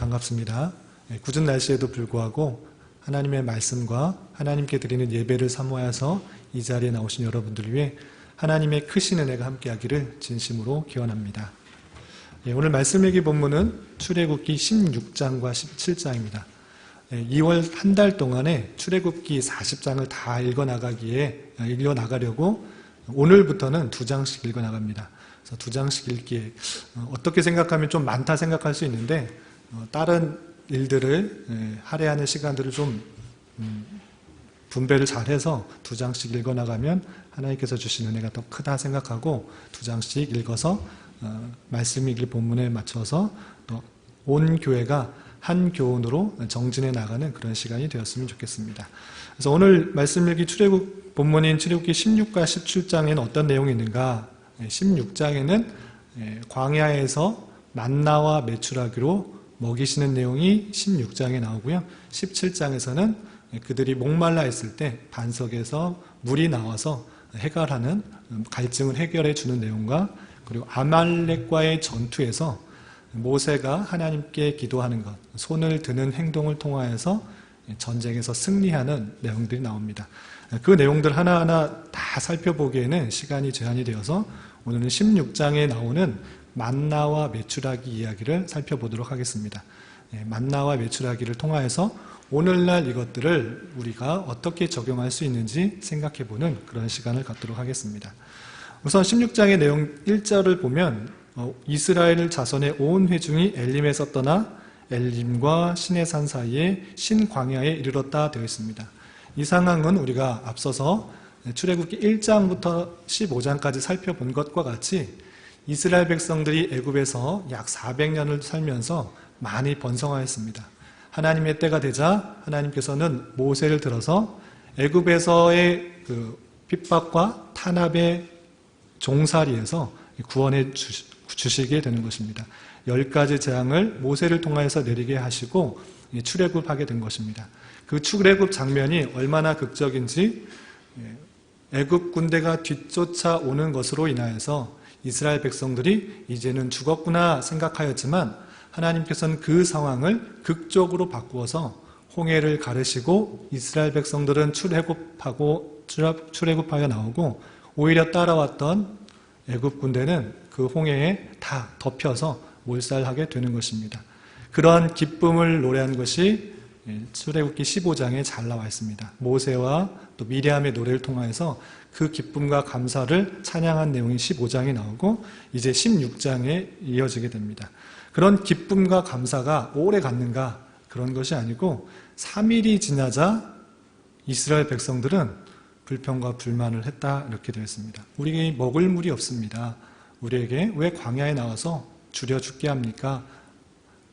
반갑습니다. 궂은 날씨에도 불구하고 하나님의 말씀과 하나님께 드리는 예배를 사모하여서 이 자리에 나오신 여러분들을 위해 하나님의 크신 은혜가 함께하기를 진심으로 기원합니다. 오늘 말씀 읽기 본문은 출애굽기 16장과 17장입니다. 2월 한 달 동안에 출애굽기 40장을 다 읽어나가려고 오늘부터는 2장씩 읽어나갑니다. 그래서 2장씩 읽기에 어떻게 생각하면 좀 많다 생각할 수 있는데 다른 일들을 할애하는 시간들을 좀 분배를 잘해서 2장씩 읽어나가면 하나님께서 주신 은혜가 더 크다 생각하고 2장씩 읽어서 말씀 읽기 본문에 맞춰서 또 온 교회가 한 교훈으로 정진해 나가는 그런 시간이 되었으면 좋겠습니다. 그래서 오늘 말씀 읽기 본문인 출애굽기 16과 17장에는 어떤 내용이 있는가? 16장에는 광야에서 만나와 메추라기로 먹이시는 내용이 16장에 나오고요. 17장에서는 그들이 목말라 있을 때 반석에서 물이 나와서 해결하는, 갈증을 해결해 주는 내용과 그리고 아말렉과의 전투에서 모세가 하나님께 기도하는 것, 손을 드는 행동을 통하여서 전쟁에서 승리하는 내용들이 나옵니다. 그 내용들 하나하나 다 살펴보기에는 시간이 제한이 되어서 오늘은 16장에 나오는 만나와 메추라기 이야기를 살펴보도록 하겠습니다. 만나와 메추라기를 통하여서 오늘날 이것들을 우리가 어떻게 적용할 수 있는지 생각해보는 그런 시간을 갖도록 하겠습니다. 우선 16장의 내용 1절을 보면 이스라엘 자손의 온 회중이 엘림에서 떠나 엘림과 시내산 사이에 신광야에 이르렀다 되어 있습니다. 이 상황은 우리가 앞서서 출애굽기 1장부터 15장까지 살펴본 것과 같이 이스라엘 백성들이 애굽에서 약 400년을 살면서 많이 번성하였습니다. 하나님의 때가 되자 하나님께서는 모세를 들어서 애굽에서의 그 핍박과 탄압의 종살이에서 구원해 주시게 되는 것입니다. 10가지 재앙을 모세를 통하여서 내리게 하시고 출애굽하게 된 것입니다. 그 출애굽 장면이 얼마나 극적인지 애굽 군대가 뒤쫓아오는 것으로 인하여서 이스라엘 백성들이 이제는 죽었구나 생각하였지만 하나님께서는 그 상황을 극적으로 바꾸어서 홍해를 가르시고 이스라엘 백성들은 출애굽하여 나오고 오히려 따라왔던 애굽 군대는 그 홍해에 다 덮여서 몰살하게 되는 것입니다. 그러한 기쁨을 노래한 것이 출애굽기 15장에 잘 나와 있습니다. 모세와 또 미리암의 노래를 통해서 그 기쁨과 감사를 찬양한 내용이 15장에 나오고 이제 16장에 이어지게 됩니다. 그런 기쁨과 감사가 오래 갔는가? 그런 것이 아니고 3일이 지나자 이스라엘 백성들은 불평과 불만을 했다 이렇게 되어 있습니다. 우리에게 먹을 물이 없습니다. 우리에게 왜 광야에 나와서 줄여 죽게 합니까?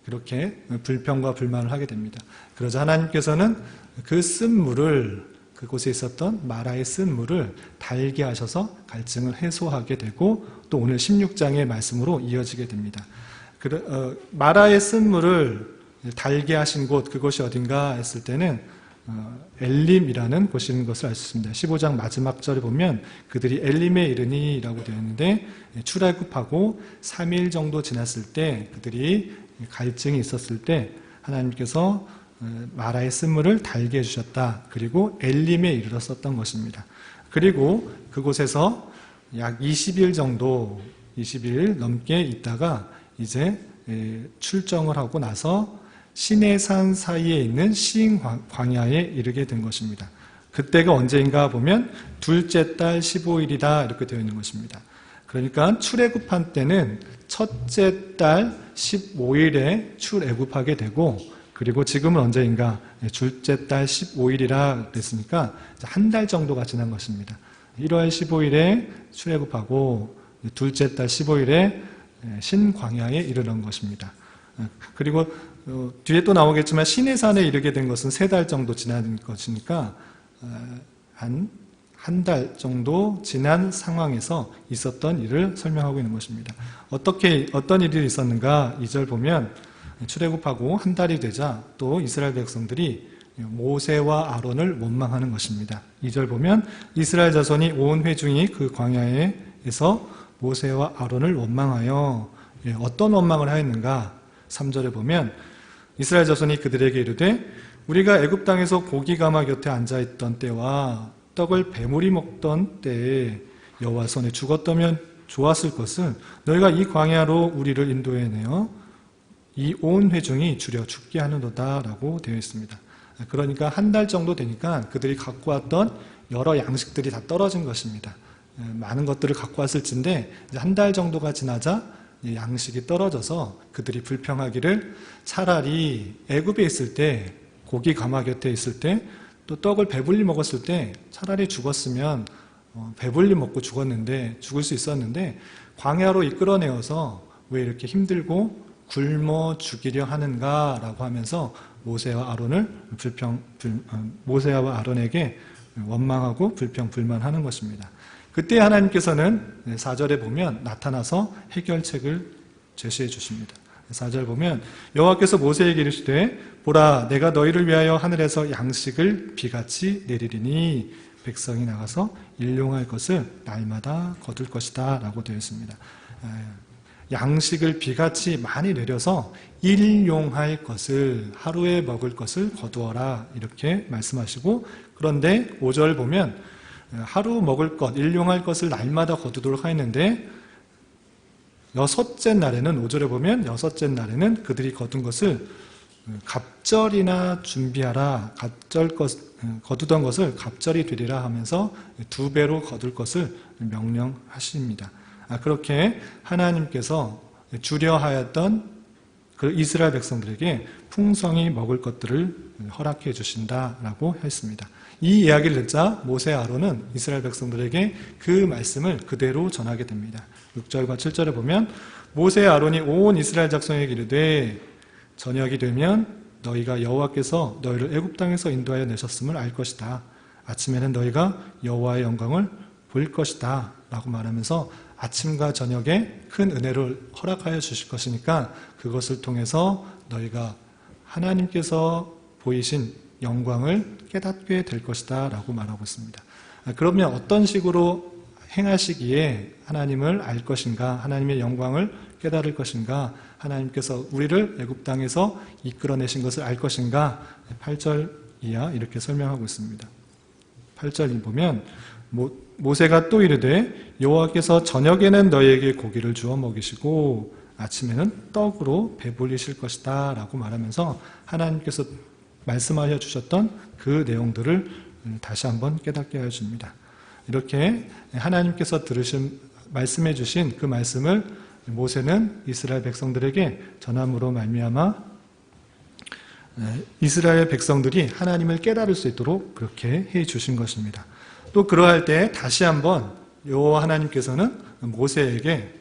그렇게 불평과 불만을 하게 됩니다. 그러자 하나님께서는 그 쓴 물을, 그곳에 있었던 마라의 쓴 물을 달게 하셔서 갈증을 해소하게 되고 또 오늘 16장의 말씀으로 이어지게 됩니다. 마라의 쓴 물을 달게 하신 곳, 그것이 어딘가 했을 때는 엘림이라는 곳인 것을 알 수 있습니다. 15장 마지막 절에 보면 그들이 엘림에 이르니 라고 되어 있는데 출애굽하고 3일 정도 지났을 때 그들이 갈증이 있었을 때 하나님께서 마라의 쓴물을 달게 해주셨다. 그리고 엘림에 이르렀었던 것입니다. 그리고 그곳에서 약 20일 정도 20일 넘게 있다가 이제 출정을 하고 나서 시내산 사이에 있는 시인 광야에 이르게 된 것입니다. 그때가 언제인가 보면 둘째 달 15일이다 이렇게 되어 있는 것입니다. 그러니까 출애굽한 때는 첫째 달 15일에 출애굽하게 되고 그리고 지금은 언제인가 둘째 달 15일이라 그랬으니까 한 달 정도가 지난 것입니다. 1월 15일에 출애굽하고 둘째 달 15일에 신광야에 이르는 것입니다. 그리고 뒤에 또 나오겠지만 시내산에 이르게 된 것은 3달 정도 지난 것이니까 한 달 정도 지난 상황에서 있었던 일을 설명하고 있는 것입니다. 어떤 일이 있었는가? 2절 보면 출애굽하고 한 달이 되자 또 이스라엘 백성들이 모세와 아론을 원망하는 것입니다. 2절 보면 이스라엘 자손이 온 회중이 그 광야에서 모세와 아론을 원망하여 어떤 원망을 하였는가? 3절에 보면 이스라엘 자손이 그들에게 이르되 우리가 애굽 땅에서 고기 가마 곁에 앉아 있던 때와 떡을 배물이 먹던 때에 여호와 손에 죽었다면 좋았을 것을 너희가 이 광야로 우리를 인도해내어 이 온 회중이 주려 죽게 하는도다 라고 되어 있습니다. 그러니까 한 달 정도 되니까 그들이 갖고 왔던 여러 양식들이 다 떨어진 것입니다. 많은 것들을 갖고 왔을진데 한 달 정도가 지나자 양식이 떨어져서 그들이 불평하기를 차라리 애굽에 있을 때 고기 가마 곁에 있을 때 또 떡을 배불리 먹었을 때 차라리 죽었으면 배불리 먹고 죽을 수 있었는데 광야로 이끌어내어서 왜 이렇게 힘들고 굶어 죽이려 하는가라고 하면서 모세와 아론에게 원망하고 불평불만하는 것입니다. 그때 하나님께서는 4절에 보면 나타나서 해결책을 제시해 주십니다. 4절 보면 여호와께서 모세에게 이르시되 보라 내가 너희를 위하여 하늘에서 양식을 비같이 내리리니 백성이 나가서 일용할 것을 날마다 거둘 것이다 라고 되어 있습니다. 양식을 비같이 많이 내려서 일용할 것을 하루에 먹을 것을 거두어라 이렇게 말씀하시고 그런데 5절 보면 하루 먹을 것, 일용할 것을 날마다 거두도록 하였는데 여섯째 날에는 5절에 보면 여섯째 날에는 그들이 거둔 것을 갑절이나 준비하라 거두던 것을 갑절이 되리라 하면서 2배로 거둘 것을 명령하십니다. 그렇게 하나님께서 주려 하였던 그 이스라엘 백성들에게 풍성히 먹을 것들을 허락해 주신다라고 했습니다. 이 이야기를 듣자 모세 아론은 이스라엘 백성들에게 그 말씀을 그대로 전하게 됩니다. 6절과 7절에 보면 모세 아론이 온 이스라엘 백성에게 이르되 저녁이 되면 너희가 여호와께서 너희를 애굽 땅에서 인도하여 내셨음을 알 것이다. 아침에는 너희가 여호와의 영광을 볼 것이다 라고 말하면서 아침과 저녁에 큰 은혜를 허락하여 주실 것이니까 그것을 통해서 너희가 하나님께서 보이신 영광을 깨닫게 될 것이다 라고 말하고 있습니다. 그러면 어떤 식으로 행하시기에 하나님을 알 것인가, 하나님의 영광을 깨달을 것인가, 하나님께서 우리를 애굽 땅에서 이끌어내신 것을 알 것인가, 8절 이하 이렇게 설명하고 있습니다. 8절 보면 모세가 또 이르되 여호와께서 저녁에는 너희에게 고기를 주어 먹이시고 아침에는 떡으로 배불리실 것이다 라고 말하면서 하나님께서 말씀하여 주셨던 그 내용들을 다시 한번 깨닫게 하여 줍니다. 이렇게 하나님께서 말씀해 주신 그 말씀을 모세는 이스라엘 백성들에게 전함으로 말미암아 이스라엘 백성들이 하나님을 깨달을 수 있도록 그렇게 해 주신 것입니다. 또 그러할 때 다시 한번 여호와 하나님께서는 모세에게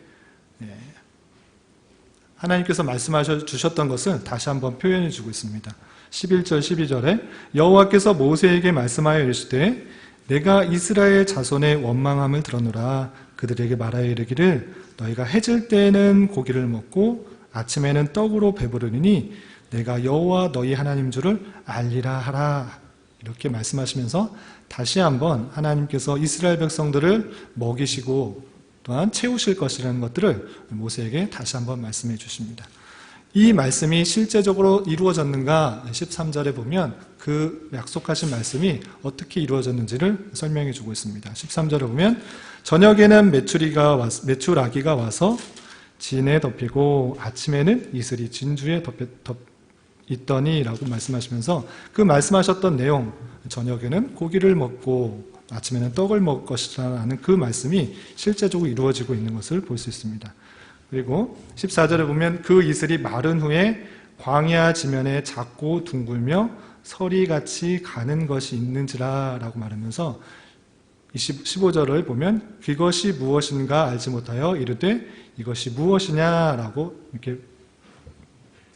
하나님께서 말씀하셔 주셨던 것을 다시 한번 표현해 주고 있습니다. 11절 12절에 여호와께서 모세에게 말씀하여 이르시되 내가 이스라엘 자손의 원망함을 들었노라. 그들에게 말하여 이르기를 너희가 해질 때에는 고기를 먹고 아침에는 떡으로 배부르니 내가 여호와 너희 하나님 줄을 알리라 하라. 이렇게 말씀하시면서 다시 한번 하나님께서 이스라엘 백성들을 먹이시고 또한 채우실 것이라는 것들을 모세에게 다시 한번 말씀해 주십니다. 이 말씀이 실제적으로 이루어졌는가 13절에 보면 그 약속하신 말씀이 어떻게 이루어졌는지를 설명해 주고 있습니다. 13절에 보면 저녁에는 메추라기가 와서 진에 덮이고 아침에는 이슬이 진주에 있더니 라고 말씀하시면서 그 말씀하셨던 내용 저녁에는 고기를 먹고 아침에는 떡을 먹을 것이라는 그 말씀이 실제적으로 이루어지고 있는 것을 볼 수 있습니다. 그리고 14절에 보면 그 이슬이 마른 후에 광야 지면에 작고 둥글며 서리같이 가는 것이 있는지라 라고 말하면서 15절을 보면 그것이 무엇인가 알지 못하여 이르되 이것이 무엇이냐라고 이렇게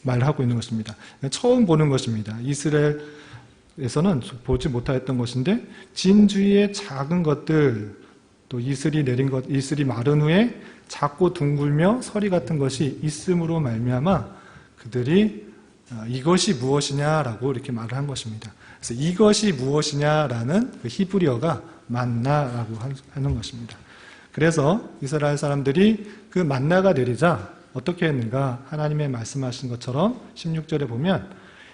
말하고 있는 것입니다. 처음 보는 것입니다. 이스라엘에서는 보지 못하였던 것인데 진주의 작은 것들 또 이슬이 내린 것, 이슬이 마른 후에 작고 둥글며 서리 같은 것이 있음으로 말미암아 그들이 이것이 무엇이냐라고 이렇게 말을 한 것입니다. 그래서 이것이 무엇이냐라는 그 히브리어가 만나라고 하는 것입니다. 그래서 이스라엘 사람들이 그 만나가 내리자 어떻게 했는가? 하나님의 말씀하신 것처럼 16절에 보면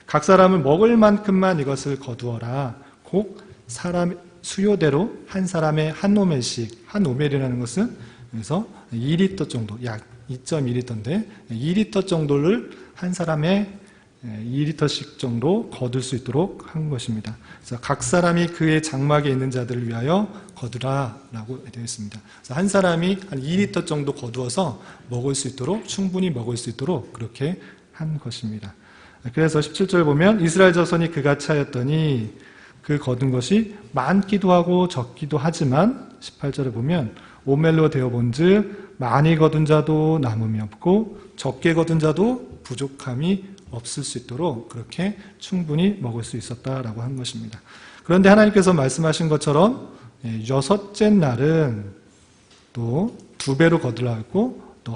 각 사람은 먹을 만큼만 이것을 거두어라. 곧 사람 수요대로 한 사람의 한 오멜씩, 한 오멜이라는 것은 그래서 2리터 정도, 약 2.2리터인데 2리터 정도를 한 사람의 2리터씩 정도 거둘 수 있도록 한 것입니다. 그래서 각 사람이 그의 장막에 있는 자들을 위하여 거두라라고 되어 있습니다. 그래서 한 사람이 한 2리터 정도 거두어서 먹을 수 있도록, 충분히 먹을 수 있도록 그렇게 한 것입니다. 그래서 17절 보면 이스라엘 자손이 그같이 하였더니 그 거둔 것이 많기도 하고 적기도 하지만 18절에 보면 오멜로 되어 본즉 많이 거둔 자도 남음이 없고 적게 거둔 자도 부족함이 없을 수 있도록 그렇게 충분히 먹을 수 있었다라고 한 것입니다. 그런데 하나님께서 말씀하신 것처럼 여섯째 날은 또 2배로 거두라 했고 또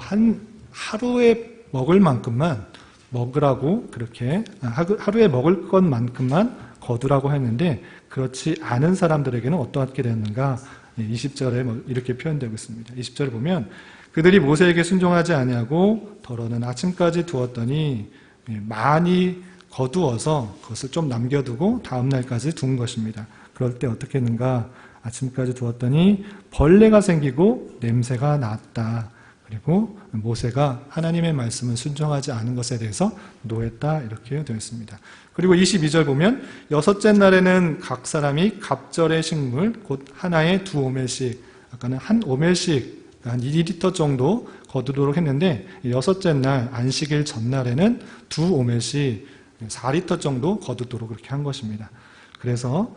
하루에 먹을 만큼만 먹으라고 그렇게 하루에 먹을 것만큼만 거두라고 했는데 그렇지 않은 사람들에게는 어떻게 됐는가? 20절에 이렇게 표현되고 있습니다. 20절에 보면 그들이 모세에게 순종하지 아니하고 더러는 아침까지 두었더니 많이 거두어서 그것을 좀 남겨두고 다음 날까지 둔 것입니다. 그럴 때 어떻게 했는가? 아침까지 두었더니 벌레가 생기고 냄새가 났다. 그리고 모세가 하나님의 말씀을 순종하지 않은 것에 대해서 노했다 이렇게 되어 있습니다. 그리고 22절 보면 여섯째 날에는 각 사람이 갑절의 식물 곧 하나에 2오멜씩 아까는 한 오멜씩 한 2리터 정도 거두도록 했는데 여섯째 날 안식일 전날에는 2오멜씩 4리터 정도 거두도록 그렇게 한 것입니다. 그래서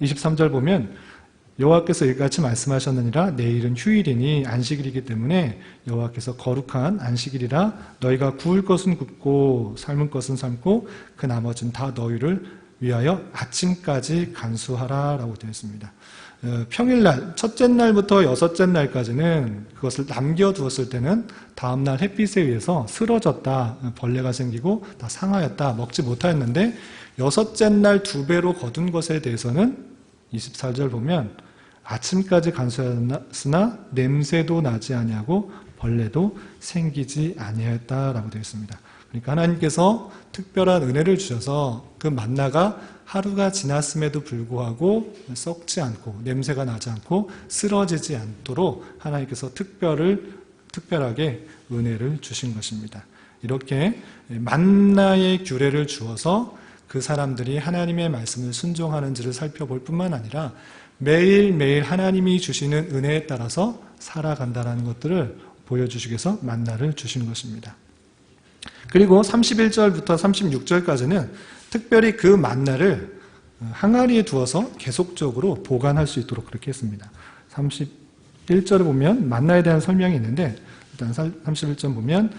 23절 보면 여호와께서 이같이 말씀하셨느니라 내일은 휴일이니 안식일이기 때문에 여호와께서 거룩한 안식일이라 너희가 구울 것은 굽고 삶을 것은 삶고 그 나머지는 다 너희를 위하여 아침까지 간수하라 라고 되어 있습니다. 평일날 첫째 날부터 여섯째 날까지는 그것을 남겨두었을 때는 다음날 햇빛에 의해서 쓰러졌다, 벌레가 생기고 다 상하였다, 먹지 못하였는데 여섯째 날 2배로 거둔 것에 대해서는 24절 보면 아침까지 간수하였으나 냄새도 나지 아니하고 벌레도 생기지 아니하였다라고 되어 있습니다. 그러니까 하나님께서 특별한 은혜를 주셔서 그 만나가 하루가 지났음에도 불구하고 썩지 않고 냄새가 나지 않고 쓰러지지 않도록 하나님께서 특별하게 은혜를 주신 것입니다. 이렇게 만나의 규례를 주어서 그 사람들이 하나님의 말씀을 순종하는지를 살펴볼 뿐만 아니라 매일매일 하나님이 주시는 은혜에 따라서 살아간다는 것들을 보여주시기 위해서 만나를 주신 것입니다. 그리고 31절부터 36절까지는 특별히 그 만나를 항아리에 두어서 계속적으로 보관할 수 있도록 그렇게 했습니다. 31절을 보면 만나에 대한 설명이 있는데 일단 31절 보면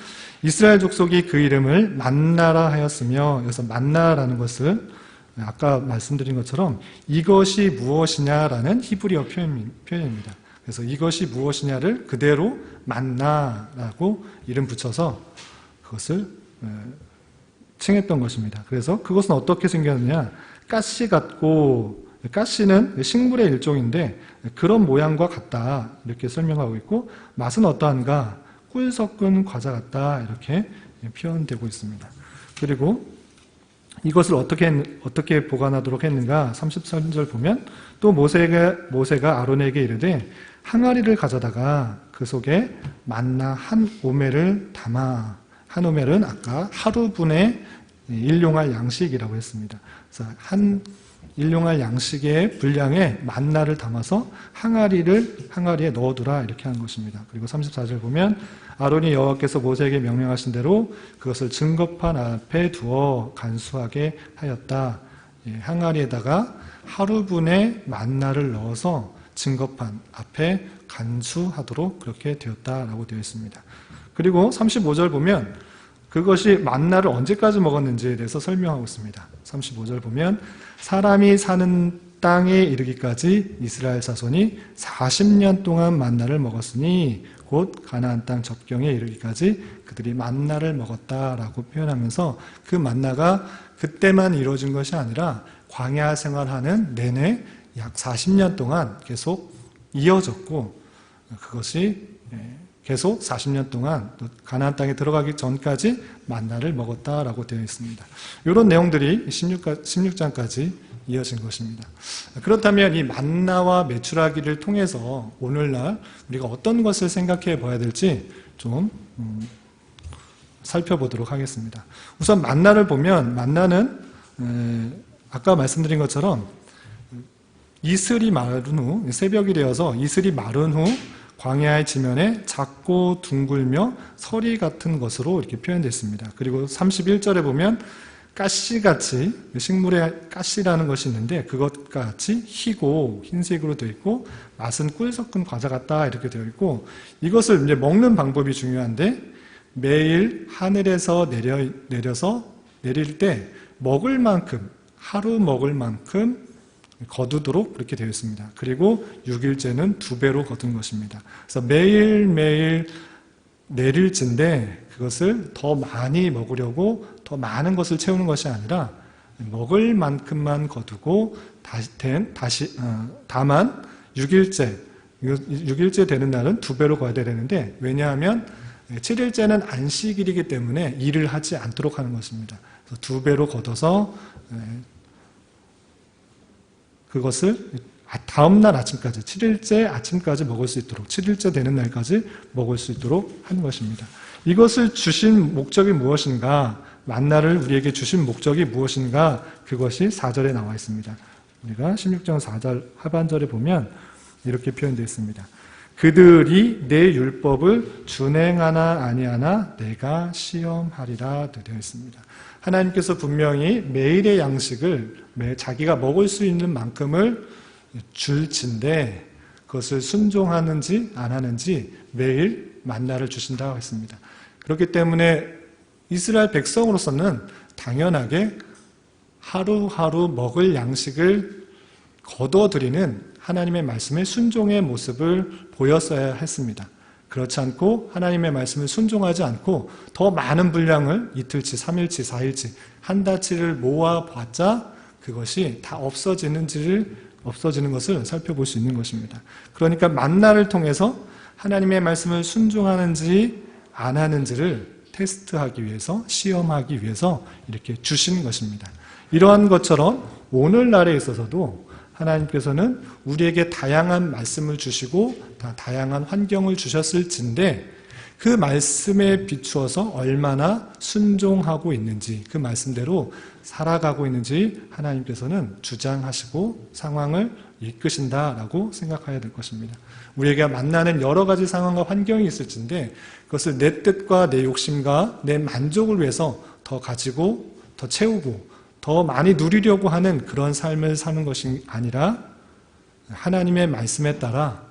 이스라엘 족속이 그 이름을 만나라 하였으며 여기서 만나라는 것을 아까 말씀드린 것처럼 이것이 무엇이냐라는 히브리어 표현입니다. 그래서 이것이 무엇이냐를 그대로 만나라고 이름 붙여서 그것을 칭했던 것입니다. 그래서 그것은 어떻게 생겼느냐? 가시 같고 가시는 식물의 일종인데 그런 모양과 같다 이렇게 설명하고 있고 맛은 어떠한가? 꿀 섞은 과자 같다 이렇게 표현되고 있습니다. 그리고 이것을 어떻게 보관하도록 했는가? 33절 보면 또 모세가 아론에게 이르되 항아리를 가져다가 그 속에 만나 한 오멜을 담아 한 오멜은 아까 하루분의 일용할 양식이라고 했습니다. 그래서 한 일용할 양식의 분량의 만나를 담아서 항아리에 넣어두라 이렇게 한 것입니다. 그리고 34절 보면 아론이 여호와께서 모세에게 명령하신 대로 그것을 증거판 앞에 두어 간수하게 하였다. 항아리에다가 하루분의 만나를 넣어서 증거판 앞에 간수하도록 그렇게 되었다라고 되어 있습니다. 그리고 35절 보면 그것이 만나를 언제까지 먹었는지에 대해서 설명하고 있습니다. 35절 보면 사람이 사는 땅에 이르기까지 이스라엘 자손이 40년 동안 만나를 먹었으니 곧 가나안 땅 접경에 이르기까지 그들이 만나를 먹었다라고 표현하면서 그 만나가 그때만 이루어진 것이 아니라 광야 생활하는 내내 약 40년 동안 계속 이어졌고 그것이 계속 40년 동안 또 가나안 땅에 들어가기 전까지 만나를 먹었다라고 되어 있습니다. 이런 내용들이 16장까지 이어진 것입니다. 그렇다면 이 만나와 메추라기를 통해서 오늘날 우리가 어떤 것을 생각해 봐야 될지 좀 살펴보도록 하겠습니다. 우선 만나를 보면 만나는 아까 말씀드린 것처럼 이슬이 마른 후 새벽이 되어서 이슬이 마른 후 광야의 지면에 작고 둥글며 서리 같은 것으로 이렇게 표현됐습니다. 그리고 31절에 보면 가시같이 식물에 가시라는 것이 있는데 그것과 같이 희고 흰색으로 되어 있고 맛은 꿀 섞은 과자 같다 이렇게 되어 있고 이것을 이제 먹는 방법이 중요한데 매일 하늘에서 내려서 내릴 때 먹을 만큼 하루 먹을 만큼 거두도록 그렇게 되어 있습니다. 그리고 6일째는 2배로 거둔 것입니다. 그래서 매일매일 내릴진데 그것을 더 많이 먹으려고 더 많은 것을 채우는 것이 아니라 먹을 만큼만 거두고 다만 6일째 되는 날은 2배로 거둬야 되는데 왜냐하면 7일째는 안식일이기 때문에 일을 하지 않도록 하는 것입니다. 그래서 2배로 거둬서 그것을 다음날 아침까지 7일째 아침까지 먹을 수 있도록 7일째 되는 날까지 먹을 수 있도록 하는 것입니다. 이것을 주신 목적이 무엇인가 만나를 우리에게 주신 목적이 무엇인가 그것이 4절에 나와 있습니다. 우리가 16장 4절 하반절에 보면 이렇게 표현되어 있습니다. 그들이 내 율법을 준행하나 아니하나 내가 시험하리라 되어 있습니다. 하나님께서 분명히 매일의 양식을 자기가 먹을 수 있는 만큼을 줄진데 그것을 순종하는지 안 하는지 매일 만나를 주신다고 했습니다. 그렇기 때문에 이스라엘 백성으로서는 당연하게 하루하루 먹을 양식을 거둬들이는 하나님의 말씀에 순종의 모습을 보였어야 했습니다. 그렇지 않고 하나님의 말씀을 순종하지 않고 더 많은 분량을 이틀치, 3일치, 4일치, 한 달치를 모아봤자 그것이 다 없어지는 것을 살펴볼 수 있는 것입니다. 그러니까 만나를 통해서 하나님의 말씀을 순종하는지 안 하는지를 테스트하기 위해서, 시험하기 위해서 이렇게 주신 것입니다. 이러한 것처럼 오늘날에 있어서도 하나님께서는 우리에게 다양한 말씀을 주시고 다양한 환경을 주셨을진데 그 말씀에 비추어서 얼마나 순종하고 있는지 그 말씀대로 살아가고 있는지 하나님께서는 주장하시고 상황을 이끄신다라고 생각해야 될 것입니다. 우리에게 만나는 여러 가지 상황과 환경이 있을진데 그것을 내 뜻과 내 욕심과 내 만족을 위해서 더 가지고 더 채우고 더 많이 누리려고 하는 그런 삶을 사는 것이 아니라 하나님의 말씀에 따라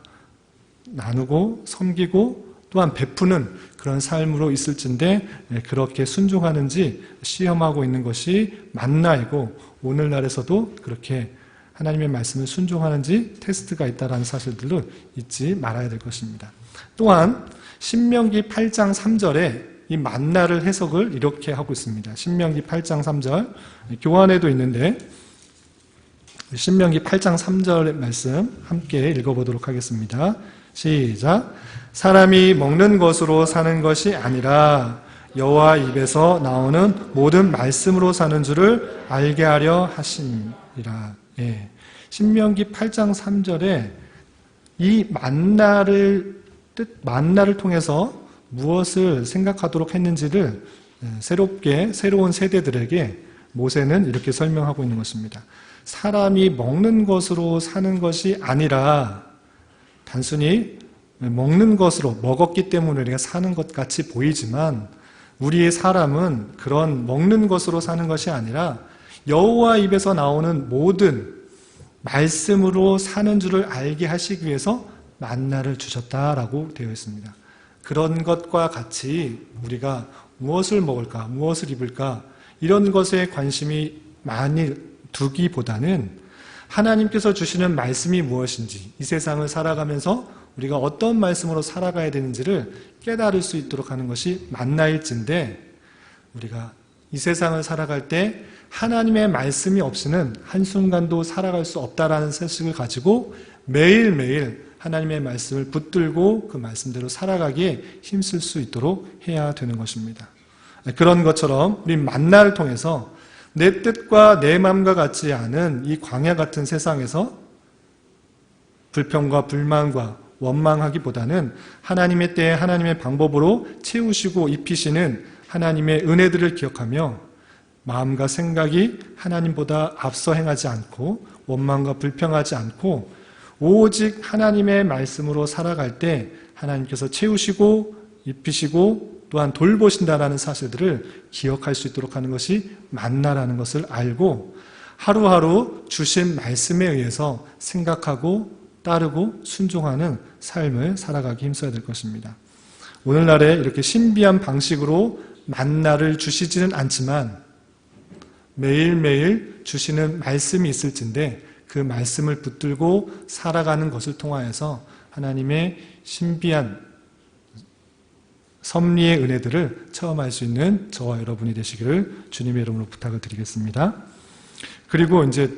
나누고 섬기고 또한 베푸는 그런 삶으로 있을진데 그렇게 순종하는지 시험하고 있는 것이 만나이고 오늘날에서도 그렇게 하나님의 말씀을 순종하는지 테스트가 있다는 사실들을 잊지 말아야 될 것입니다. 또한 신명기 8장 3절에 이 만나를 해석을 이렇게 하고 있습니다. 신명기 8장 3절 교환에도 있는데 신명기 8장 3절의 말씀 함께 읽어보도록 하겠습니다. 시작. 사람이 먹는 것으로 사는 것이 아니라 여호와 입에서 나오는 모든 말씀으로 사는 줄을 알게 하려 하심이라. 예. 신명기 8장 3절에 이 만나를 통해서 무엇을 생각하도록 했는지를 새로운 세대들에게 모세는 이렇게 설명하고 있는 것입니다. 사람이 먹는 것으로 사는 것이 아니라 단순히 먹는 것으로 먹었기 때문에 우리가 사는 것 같이 보이지만 우리의 사람은 그런 먹는 것으로 사는 것이 아니라 여호와 입에서 나오는 모든 말씀으로 사는 줄을 알게 하시기 위해서 만나를 주셨다라고 되어 있습니다. 그런 것과 같이 우리가 무엇을 먹을까, 무엇을 입을까 이런 것에 관심이 많이 두기보다는 하나님께서 주시는 말씀이 무엇인지 이 세상을 살아가면서 우리가 어떤 말씀으로 살아가야 되는지를 깨달을 수 있도록 하는 것이 만나일진데 우리가 이 세상을 살아갈 때 하나님의 말씀이 없이는 한순간도 살아갈 수 없다라는 사실을 가지고 매일매일 하나님의 말씀을 붙들고 그 말씀대로 살아가기에 힘쓸 수 있도록 해야 되는 것입니다. 그런 것처럼 우리 만나를 통해서 내 뜻과 내 마음과 같지 않은 이 광야 같은 세상에서 불평과 불만과 원망하기보다는 하나님의 때에 하나님의 방법으로 채우시고 입히시는 하나님의 은혜들을 기억하며 마음과 생각이 하나님보다 앞서 행하지 않고 원망과 불평하지 않고 오직 하나님의 말씀으로 살아갈 때 하나님께서 채우시고 입히시고 또한 돌보신다라는 사실들을 기억할 수 있도록 하는 것이 만나라는 것을 알고 하루하루 주신 말씀에 의해서 생각하고 따르고 순종하는 삶을 살아가기 힘써야 될 것입니다. 오늘날에 이렇게 신비한 방식으로 만나를 주시지는 않지만 매일매일 주시는 말씀이 있을진데 그 말씀을 붙들고 살아가는 것을 통하여서 하나님의 신비한 섭리의 은혜들을 체험할 수 있는 저와 여러분이 되시기를 주님의 이름으로 부탁을 드리겠습니다. 그리고 이제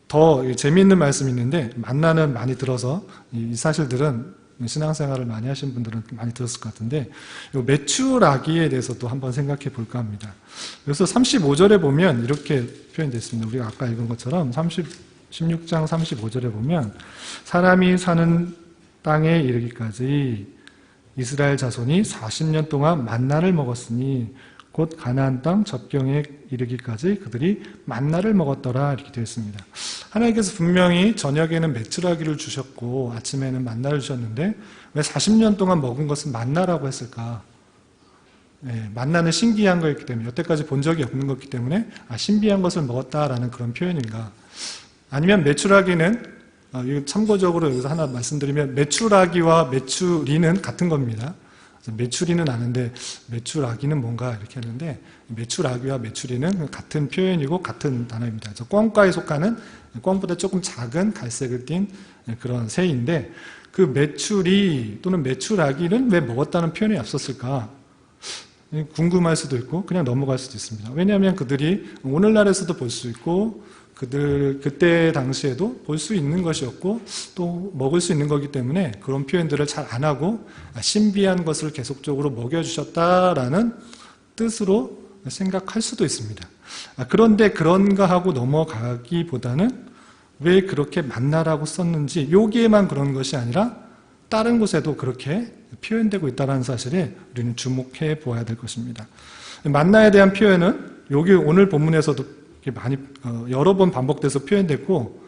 더 재미있는 말씀이 있는데 만나는 많이 들어서 이 사실들은 신앙생활을 많이 하신 분들은 많이 들었을 것 같은데 메추라기에 대해서도 한번 생각해 볼까 합니다. 그래서 35절에 보면 이렇게 표현되어 있습니다. 우리가 아까 읽은 것처럼 16장 35절에 보면 사람이 사는 땅에 이르기까지 이스라엘 자손이 40년 동안 만나를 먹었으니 곧 가나안 땅 접경에 이르기까지 그들이 만나를 먹었더라 이렇게 되어 있습니다. 하나님께서 분명히 저녁에는 메추라기를 주셨고 아침에는 만나를 주셨는데 왜 40년 동안 먹은 것은 만나라고 했을까? 만나는 신기한 거였기 때문에 여태까지 본 적이 없는 것이기 때문에 신비한 것을 먹었다라는 그런 표현인가? 아니면 메추라기는 참고적으로 여기서 하나 말씀드리면 메추라기와 메추리는 같은 겁니다. 메추리는 아는데 메추라기는 뭔가 이렇게 하는데 메추라기와 메추리는 같은 표현이고 같은 단어입니다. 꿩과에 속하는 꿩보다 조금 작은 갈색을 띤 그런 새인데 그 메추리 또는 메추라기는 왜 먹었다는 표현이 없었을까? 궁금할 수도 있고 그냥 넘어갈 수도 있습니다. 왜냐하면 그들이 오늘날에서도 볼 수 있고 그때 당시에도 볼 수 있는 것이었고 또 먹을 수 있는 거기 때문에 그런 표현들을 잘 안 하고 신비한 것을 계속적으로 먹여주셨다라는 뜻으로 생각할 수도 있습니다. 그런데 그런가 하고 넘어가기보다는 왜 그렇게 만나라고 썼는지 여기에만 그런 것이 아니라 다른 곳에도 그렇게 표현되고 있다는 사실에 우리는 주목해 보아야 될 것입니다. 만나에 대한 표현은 여기 오늘 본문에서도 많이 여러 번 반복돼서 표현됐고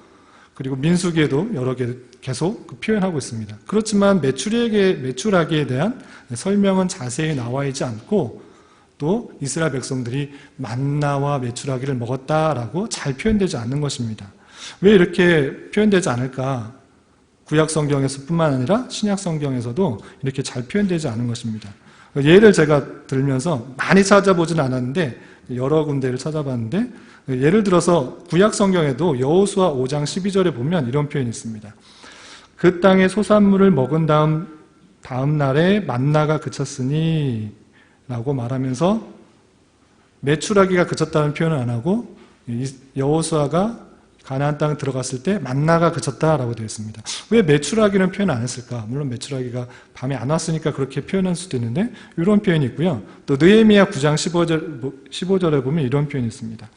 그리고 민수기에도 여러 개 계속 표현하고 있습니다. 그렇지만 메추라기에 대한 설명은 자세히 나와 있지 않고 또 이스라엘 백성들이 만나와 메추라기를 먹었다라고 잘 표현되지 않는 것입니다. 왜 이렇게 표현되지 않을까? 구약 성경에서뿐만 아니라 신약 성경에서도 이렇게 잘 표현되지 않은 것입니다. 예를 제가 들면서 많이 찾아보지는 않았는데 여러 군데를 찾아봤는데 예를 들어서 구약 성경에도 여호수아 5장 12절에 보면 이런 표현이 있습니다. 그 땅의 소산물을 먹은 다음 날에 만나가 그쳤으니 라고 말하면서 메추라기가 그쳤다는 표현을 안 하고 여호수아가 가나안 땅에 들어갔을 때 만나가 그쳤다라고 되어 있습니다. 왜 메추라기는 표현 안 했을까? 물론 메추라기가 밤에 안 왔으니까 그렇게 표현할 수도 있는데 이런 표현이 있고요. 또 느헤미야 9장 15절에 보면 이런 표현이 있습니다.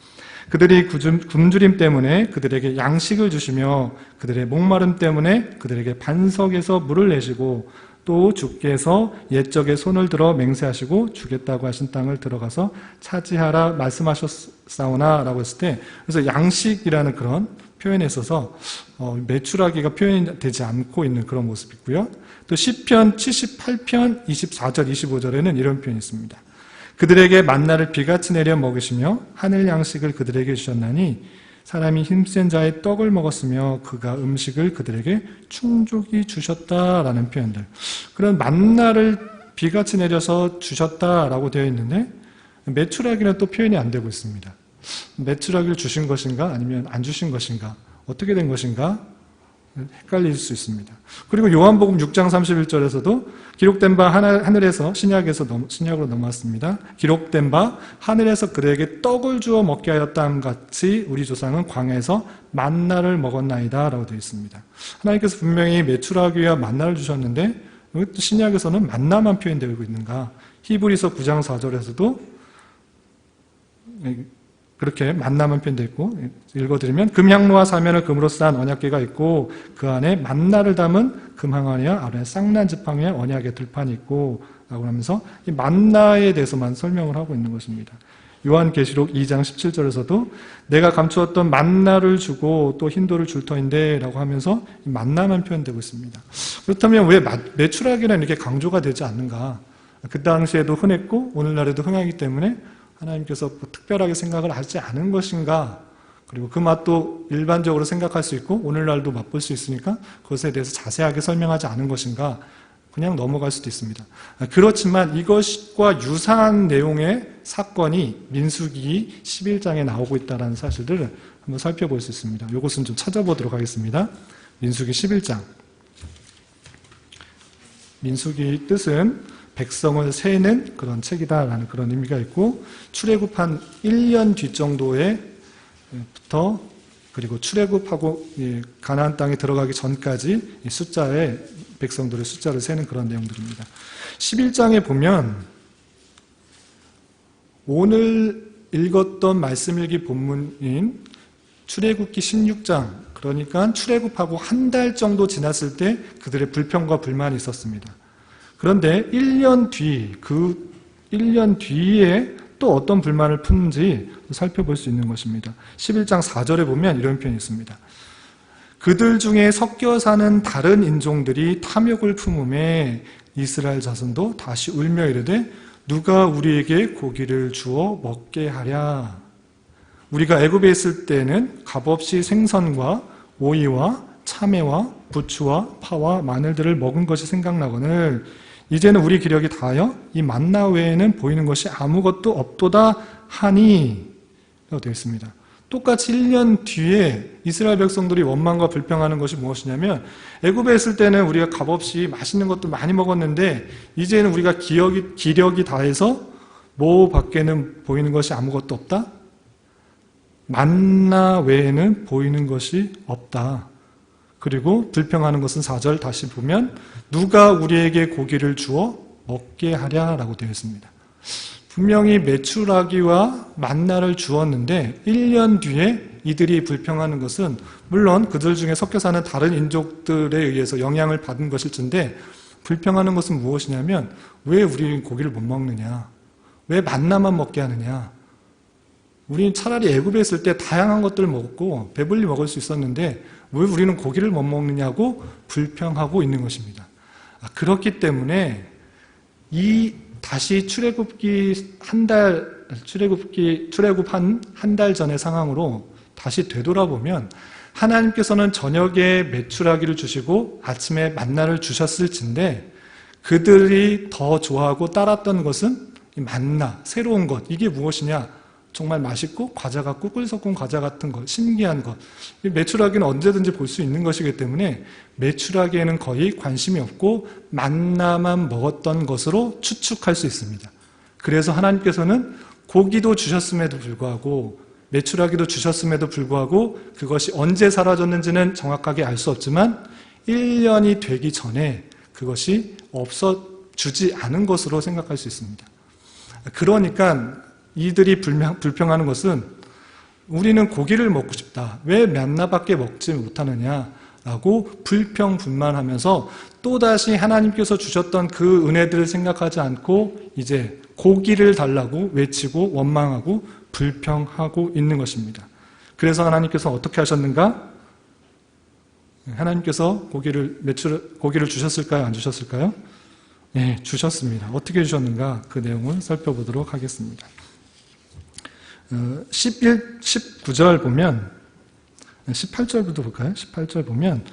그들이 굶주림 때문에 그들에게 양식을 주시며 그들의 목마름 때문에 그들에게 반석에서 물을 내시고 또 주께서 옛적에 손을 들어 맹세하시고 주겠다고 하신 땅을 들어가서 차지하라 말씀하셨사오나 라고 했을 때 그래서 양식이라는 그런 표현에 있어서 메추라기가 표현되지 않고 있는 그런 모습이 있고요. 또 시편 78편 24절 25절에는 이런 표현이 있습니다. 그들에게 만나를 비같이 내려 먹으시며 하늘 양식을 그들에게 주셨나니 사람이 힘센 자의 떡을 먹었으며 그가 음식을 그들에게 충족히 주셨다라는 표현들. 그런 만나를 비같이 내려서 주셨다라고 되어 있는데 메추라기는 또 표현이 안 되고 있습니다. 메추라기를 주신 것인가 아니면 안 주신 것인가 어떻게 된 것인가 헷갈릴 수 있습니다. 그리고 요한복음 6장 31절에서도 기록된 바 하늘에서 신약으로 넘어왔습니다. 기록된 바 하늘에서 그들에게 떡을 주어 먹게 하였다함 같이 우리 조상은 광야에서 만나를 먹었나이다 라고 되어 있습니다. 하나님께서 분명히 메추라기 위하 만나를 주셨는데 왜 또 신약에서는 만나만 표현되고 있는가? 히브리서 9장 4절에서도 그렇게 만나만 표현되어 있고, 읽어드리면 금향로와 사면을 금으로 쌓은 언약궤가 있고 그 안에 만나를 담은 금항아리와 아론의 쌍난 지팡이와 언약의 들판이 있고 라고 하면서 이 만나에 대해서만 설명을 하고 있는 것입니다. 요한계시록 2장 17절에서도 내가 감추었던 만나를 주고 또 흰돌을 줄 터인데 라고 하면서 만나만 표현되고 있습니다. 그렇다면 왜 메추라기는 이렇게 강조가 되지 않는가? 그 당시에도 흔했고 오늘날에도 흔하기 때문에 하나님께서 특별하게 생각을 하지 않은 것인가? 그리고 그 맛도 일반적으로 생각할 수 있고 오늘날도 맛볼 수 있으니까 그것에 대해서 자세하게 설명하지 않은 것인가? 그냥 넘어갈 수도 있습니다. 그렇지만 이것과 유사한 내용의 사건이 민수기 11장에 나오고 있다는 사실들을 한번 살펴볼 수 있습니다. 이것은 좀 찾아보도록 하겠습니다. 민수기 11장. 민수기 뜻은 백성을 세는 그런 책이다라는 그런 의미가 있고, 출애굽한 1년 뒤 정도에부터 그리고 출애굽하고 가나안 땅에 들어가기 전까지 이 숫자에 백성들의 숫자를 세는 그런 내용들입니다. 11장에 보면 오늘 읽었던 말씀일기 본문인 출애굽기 16장, 그러니까 출애굽하고 한 달 정도 지났을 때 그들의 불평과 불만이 있었습니다. 그런데 1년 뒤, 그 1년 뒤에 또 어떤 불만을 푸는지 살펴볼 수 있는 것입니다. 11장 4절에 보면 이런 표현이 있습니다. 그들 중에 섞여 사는 다른 인종들이 탐욕을 품음에 이스라엘 자손도 다시 울며 이르되 누가 우리에게 고기를 주어 먹게 하랴. 우리가 애굽에 있을 때는 값없이 생선과 오이와 참외와 부추와 파와 마늘들을 먹은 것이 생각나거늘 이제는 우리 기력이 다하여 이 만나 외에는 보이는 것이 아무것도 없도다 하니 라고 되어 있습니다. 똑같이 1년 뒤에 이스라엘 백성들이 원망과 불평하는 것이 무엇이냐면 애굽에 있을 때는 우리가 값없이 맛있는 것도 많이 먹었는데 이제는 우리가 기력이 다해서 뭐 밖에는 보이는 것이 아무것도 없다? 만나 외에는 보이는 것이 없다. 그리고 불평하는 것은 4절 다시 보면 누가 우리에게 고기를 주어 먹게 하랴라고 되어 있습니다. 분명히 메추라기와 만나를 주었는데 1년 뒤에 이들이 불평하는 것은 물론 그들 중에 섞여 사는 다른 인족들에 의해서 영향을 받은 것일텐데 불평하는 것은 무엇이냐면 왜 우리는 고기를 못 먹느냐? 왜 만나만 먹게 하느냐? 우리는 차라리 애굽에 있을 때 다양한 것들을 먹었고 배불리 먹을 수 있었는데 왜 우리는 고기를 못 먹느냐고 불평하고 있는 것입니다. 그렇기 때문에 다시 출애굽 한 달 전의 상황으로 다시 되돌아보면 하나님께서는 저녁에 메추라기를 주시고 아침에 만나를 주셨을진데 그들이 더 좋아하고 따랐던 것은 만나, 새로운 것, 이게 무엇이냐? 정말 맛있고 과자가 꿀꿀 섞은 과자 같은 것, 신기한 것. 메추라기는 언제든지 볼 수 있는 것이기 때문에 메추라기에는 거의 관심이 없고 만나만 먹었던 것으로 추측할 수 있습니다. 그래서 하나님께서는 고기도 주셨음에도 불구하고 메추라기도 주셨음에도 불구하고 그것이 언제 사라졌는지는 정확하게 알 수 없지만 1년이 되기 전에 그것이 주지 않은 것으로 생각할 수 있습니다. 그러니까 이들이 불평하는 것은 우리는 고기를 먹고 싶다. 왜 만나밖에 먹지 못하느냐라고 불평불만하면서 또다시 하나님께서 주셨던 그 은혜들을 생각하지 않고 이제 고기를 달라고 외치고 원망하고 불평하고 있는 것입니다. 그래서 하나님께서 어떻게 하셨는가? 하나님께서 고기를 주셨을까요? 안 주셨을까요? 네, 주셨습니다. 어떻게 주셨는가? 그 내용을 살펴보도록 하겠습니다. 19절 보면 18절부터 볼까요? 18절 보면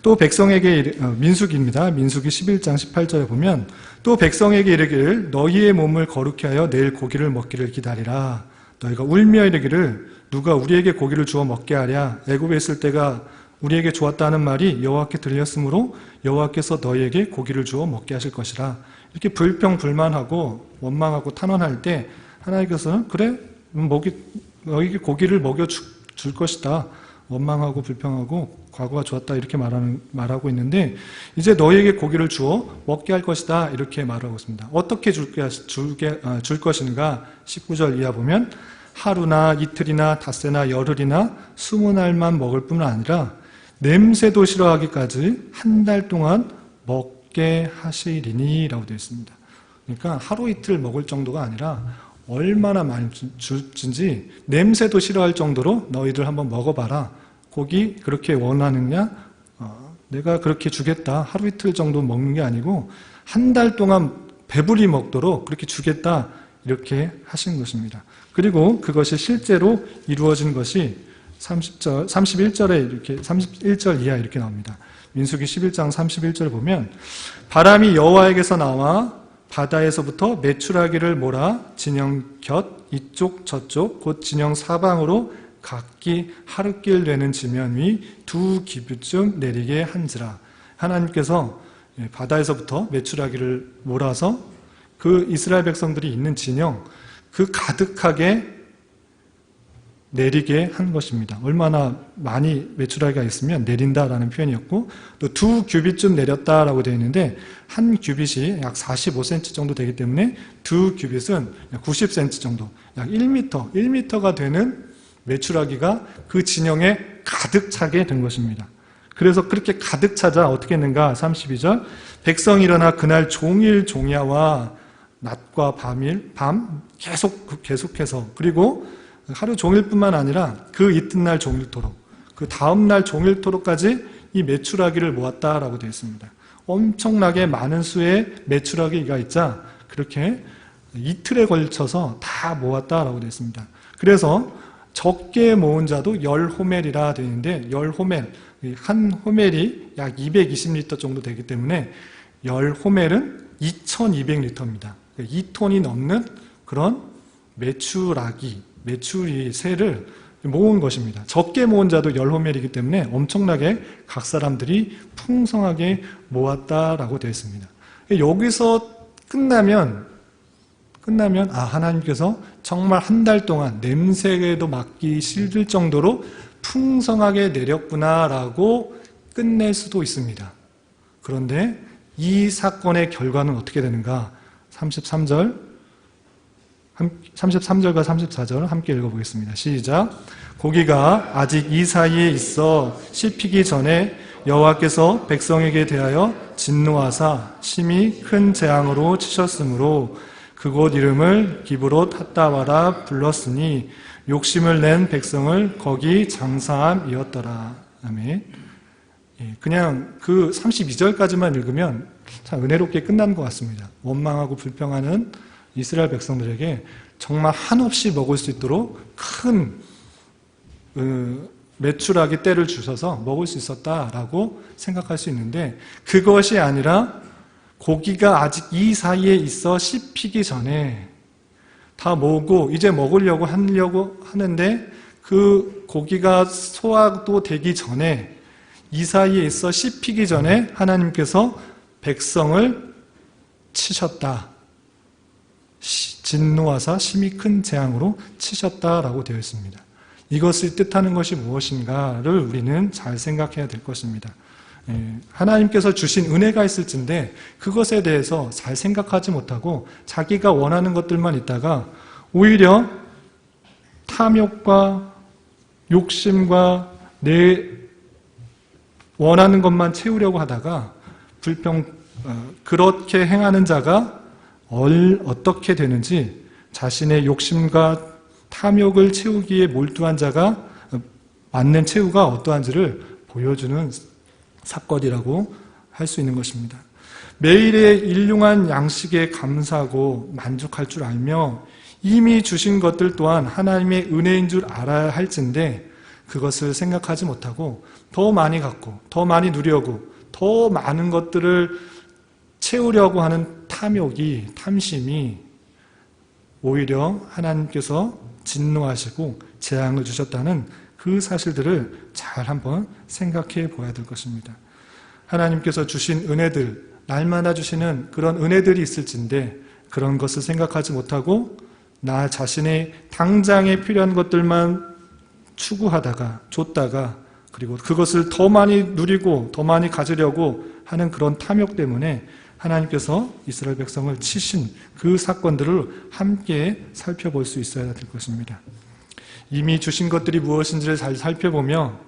또 백성에게 민수기입니다. 민수기 11장 18절에 보면 또 백성에게 이르기를 너희의 몸을 거룩히 하여 내일 고기를 먹기를 기다리라. 너희가 울며 이르기를 누가 우리에게 고기를 주어 먹게 하랴. 애굽에 있을 때가 우리에게 주었다는 말이 여호와께 들렸으므로 여호와께서 너희에게 고기를 주어 먹게 하실 것이라. 이렇게 불평불만하고 원망하고 탄원할 때 하나님께서는 그래 너희에게 고기를 먹여 줄 것이다. 원망하고 불평하고 과거가 좋았다 이렇게 말하고 있는데 이제 너희에게 고기를 주어 먹게 할 것이다 이렇게 말하고 있습니다. 어떻게 줄 것인가 19절 이하 보면 하루나 이틀이나 닷새나 열흘이나 20날만 먹을 뿐만 아니라 냄새도 싫어하기까지 한 달 동안 먹게 하시리니 라고 되어 있습니다. 그러니까 하루 이틀 먹을 정도가 아니라 얼마나 많이 줄지 냄새도 싫어할 정도로 너희들 한번 먹어봐라. 고기 그렇게 원하느냐? 내가 그렇게 주겠다. 하루 이틀 정도 먹는 게 아니고 한 달 동안 배불리 먹도록 그렇게 주겠다. 이렇게 하신 것입니다. 그리고 그것이 실제로 이루어진 것이 31절에 이렇게 31절 이하 이렇게 나옵니다. 민수기 11장 31절 보면 바람이 여호와에게서 나와 바다에서부터 메추라기를 몰아 진영 곁 이쪽 저쪽 곧 진영 사방으로 각기 하루길 되는 지면 위 2규빗쯤 내리게 한지라. 하나님께서 바다에서부터 메추라기를 몰아서 그 이스라엘 백성들이 있는 진영 그 가득하게 내리게 한 것입니다. 얼마나 많이 메추라기가 있으면 내린다라는 표현이었고 또 2규빗쯤 내렸다라고 되어 있는데 한 규빗이 약 45cm 정도 되기 때문에 2규빗은 약 90cm 정도, 약 1m가 되는 메추라기가 그 진영에 가득 차게 된 것입니다. 그래서 그렇게 가득 차자 어떻게 했는가 32절 백성이 일어나 그날 종일 종야와 낮과 밤 계속해서 그리고 하루 종일뿐만 아니라 그 이튿날 종일토록 그 다음날 종일토록까지 이 메추라기를 모았다라고 되어 있습니다. 엄청나게 많은 수의 메추라기가 있자 그렇게 이틀에 걸쳐서 다 모았다라고 되어 있습니다. 그래서 적게 모은 자도 10호멜이라 되어 있는데 10호멜, 한 호멜이 약 220리터 정도 되기 때문에 10호멜은 2200리터입니다. 2톤이 넘는 그런 메추리 새를 모은 것입니다. 적게 모은 자도 10호멜이기 때문에 엄청나게 각 사람들이 풍성하게 모았다라고 되어 있습니다. 여기서 끝나면 하나님께서 정말 한 달 동안 냄새에도 맡기 싫을 정도로 풍성하게 내렸구나라고 끝낼 수도 있습니다. 그런데 이 사건의 결과는 어떻게 되는가? 33절과 34절 함께 읽어보겠습니다. 시작. 고기가 아직 이 사이에 있어 씹히기 전에 여호와께서 백성에게 대하여 진노하사 심히 큰 재앙으로 치셨으므로 그곳 이름을 기브롯 핫다와라 불렀으니 욕심을 낸 백성을 거기 장사함이었더라. 아멘. 그냥 그 32절까지만 읽으면 참 은혜롭게 끝난 것 같습니다. 원망하고 불평하는 이스라엘 백성들에게 정말 한없이 먹을 수 있도록 큰 메추라기 때를 주셔서 먹을 수 있었다라고 생각할 수 있는데 그것이 아니라 고기가 아직 이 사이에 있어 씹히기 전에 다 모으고 이제 먹으려고 하는데 그 고기가 소화도 되기 전에 이 사이에 있어 씹히기 전에 하나님께서 백성을 치셨다. 진노하사 심히 큰 재앙으로 치셨다라고 되어 있습니다. 이것을 뜻하는 것이 무엇인가를 우리는 잘 생각해야 될 것입니다. 하나님께서 주신 은혜가 있을진데 그것에 대해서 잘 생각하지 못하고 자기가 원하는 것들만 있다가 오히려 탐욕과 욕심과 내 원하는 것만 채우려고 하다가 그렇게 행하는 자가 어떻게 되는지 자신의 욕심과 탐욕을 채우기에 몰두한 자가 맞는 최후가 어떠한지를 보여주는 사건이라고 할 수 있는 것입니다. 매일의 일용한 양식에 감사하고 만족할 줄 알며 이미 주신 것들 또한 하나님의 은혜인 줄 알아야 할진데 그것을 생각하지 못하고 더 많이 갖고 더 많이 누려고 더 많은 것들을 채우려고 하는 탐심이 오히려 하나님께서 진노하시고 재앙을 주셨다는 그 사실들을 잘 한번 생각해 보아야 될 것입니다. 하나님께서 주신 은혜들, 날마다 주시는 그런 은혜들이 있을진데 그런 것을 생각하지 못하고 나 자신의 당장에 필요한 것들만 추구하다가 줬다가 그리고 그것을 더 많이 누리고 더 많이 가지려고 하는 그런 탐욕 때문에 하나님께서 이스라엘 백성을 치신 그 사건들을 함께 살펴볼 수 있어야 될 것입니다. 이미 주신 것들이 무엇인지를 잘 살펴보며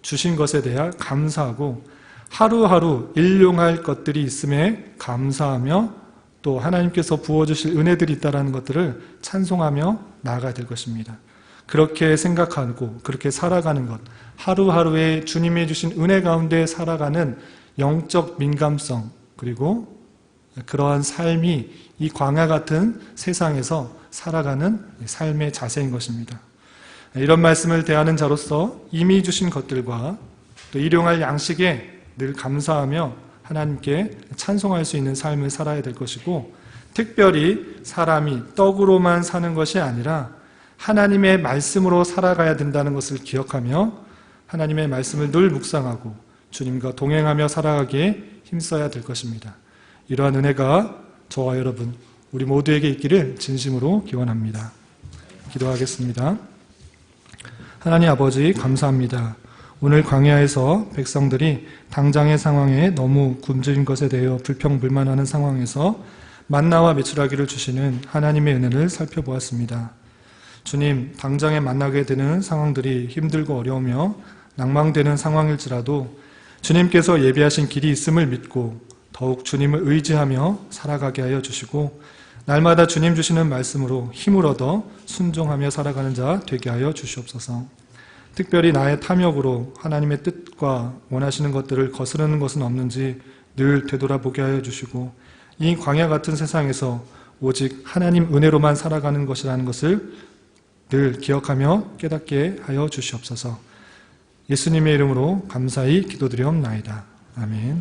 주신 것에 대해 감사하고 하루하루 일용할 것들이 있음에 감사하며 또 하나님께서 부어주실 은혜들이 있다는 것들을 찬송하며 나아가야 될 것입니다. 그렇게 생각하고 그렇게 살아가는 것, 하루하루에 주님이 주신 은혜 가운데 살아가는 영적 민감성 그리고 그러한 삶이 이 광야 같은 세상에서 살아가는 삶의 자세인 것입니다. 이런 말씀을 대하는 자로서 이미 주신 것들과 또 일용할 양식에 늘 감사하며 하나님께 찬송할 수 있는 삶을 살아야 될 것이고 특별히 사람이 떡으로만 사는 것이 아니라 하나님의 말씀으로 살아가야 된다는 것을 기억하며 하나님의 말씀을 늘 묵상하고 주님과 동행하며 살아가기에 힘써야 될 것입니다. 이러한 은혜가 저와 여러분 우리 모두에게 있기를 진심으로 기원합니다. 기도하겠습니다. 하나님 아버지 감사합니다. 오늘 광야에서 백성들이 당장의 상황에 너무 굶주린 것에 대하여 불평불만하는 상황에서 만나와 메추라기를 주시는 하나님의 은혜를 살펴보았습니다. 주님, 당장에 만나게 되는 상황들이 힘들고 어려우며 낭망되는 상황일지라도 주님께서 예비하신 길이 있음을 믿고 더욱 주님을 의지하며 살아가게 하여 주시고 날마다 주님 주시는 말씀으로 힘을 얻어 순종하며 살아가는 자 되게 하여 주시옵소서. 특별히 나의 탐욕으로 하나님의 뜻과 원하시는 것들을 거스르는 것은 없는지 늘 되돌아보게 하여 주시고 이 광야 같은 세상에서 오직 하나님 은혜로만 살아가는 것이라는 것을 늘 기억하며 깨닫게 하여 주시옵소서. 예수님의 이름으로 감사히 기도드리옵나이다. 아멘.